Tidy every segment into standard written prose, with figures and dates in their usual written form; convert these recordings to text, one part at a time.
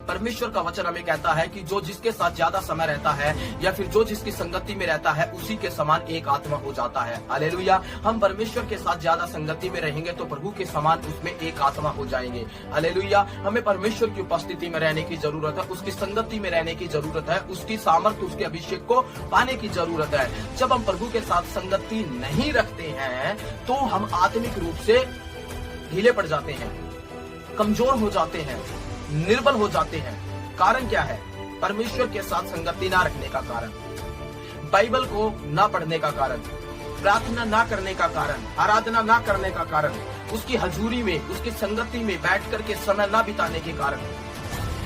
परमेश्वर का वचन हमें कहता है कि जो जिसके साथ ज्यादा समय रहता है या फिर जो जिसकी संगति में रहता है उसी के समान एक आत्मा हो जाता है। हालेलुया। हम परमेश्वर के साथ ज्यादा संगति में रहेंगे तो प्रभु के समान उसमें एक आत्मा हो जाएंगे। हालेलुया। हमें परमेश्वर की उपस्थिति में रहने की जरूरत है, उसकी संगति में रहने की जरूरत है, उसकी सामर्थ्य, उसके अभिषेक को पाने की जरूरत है। जब हम प्रभु के साथ संगति नहीं रखते हैं तो हम आत्मिक रूप से ढीले पड़ जाते हैं, कमजोर हो जाते हैं, निर्बल हो जाते हैं। कारण क्या है? परमेश्वर के साथ संगति ना रखने का कारण, बाइबल को ना पढ़ने का कारण, प्रार्थना ना करने का कारण, आराधना ना करने का कारण, उसकी हजूरी में, उसकी संगति में बैठ करके समय ना बिताने के कारण।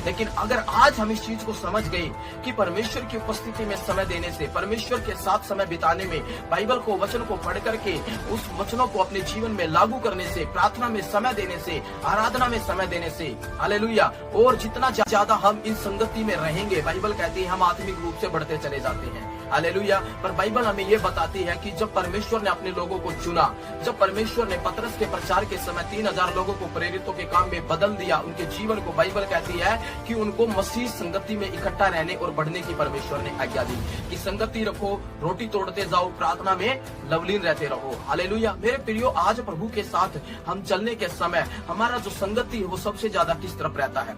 लेकिन अगर आज हम इस चीज को समझ गए कि परमेश्वर की उपस्थिति में समय देने से, परमेश्वर के साथ समय बिताने में, बाइबल को, वचन को पढ़ करके उस वचनों को अपने जीवन में लागू करने से, प्रार्थना में समय देने से, आराधना में समय देने से, हालेलुया, और जितना ज्यादा हम इन संगति में रहेंगे, बाइबल कहती है हम आत्मिक रूप से बढ़ते चले जाते हैं। हालेलुया। पर बाइबल हमें यह बताती है कि जब परमेश्वर ने अपने लोगों को चुना, जब परमेश्वर ने पतरस के प्रचार के समय 3000 लोगों को प्रेरितों के काम में बदल दिया, उनके जीवन को, बाइबल कहती है कि उनको मसीह संगति में इकट्ठा रहने और बढ़ने की परमेश्वर ने आज्ञा दी कि संगति रखो, रोटी तोड़ते जाओ, प्रार्थना में लवलीन रहते रहो। हालेलुया। मेरे प्रियो, आज प्रभु के साथ हम चलने के समय हमारा जो संगति है वो सबसे ज्यादा किस तरफ रहता है?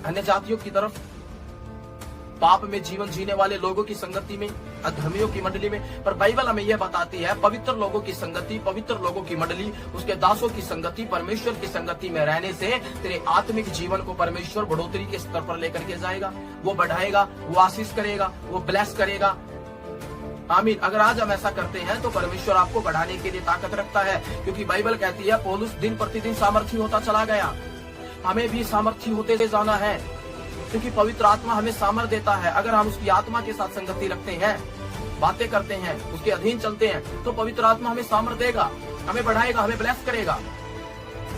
अन्य जातियों की तरफ, पाप में जीवन जीने वाले लोगों की संगति में, अधर्मियों की मंडली में। पर बाइबल हमें यह बताती है पवित्र लोगों की संगति, पवित्र लोगों की मंडली, उसके दासों की संगति, परमेश्वर की संगति में रहने से तेरे आत्मिक जीवन को परमेश्वर बढ़ोतरी के स्तर पर लेकर के जाएगा, वो बढ़ाएगा, वो आशीष करेगा, वो ब्लेस करेगा। आमीन। अगर आज हम ऐसा करते हैं तो परमेश्वर आपको बढ़ाने के लिए ताकत रखता है, क्योंकि बाइबल कहती है पौलुस दिन प्रतिदिन सामर्थी होता चला गया। हमें भी सामर्थी होते जाना है, क्योंकि पवित्र आत्मा हमें सामर्थ देता है। अगर हम उसकी आत्मा के साथ संगति रखते हैं, बातें करते हैं, उसके अधीन चलते हैं, तो पवित्र आत्मा हमें सामर्थ देगा, हमें बढ़ाएगा, हमें ब्लेस करेगा।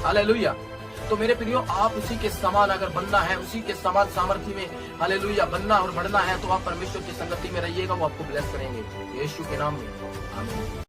हालेलुया। तो मेरे प्रियो, आप उसी के समान अगर बनना है, उसी के समान सामर्थ्य में, हालेलुया, बनना और बढ़ना है, तो आप परमेश्वर की संगति में रहिएगा, वो आपको ब्लेस करेंगे। यीशु के नाम में आमीन।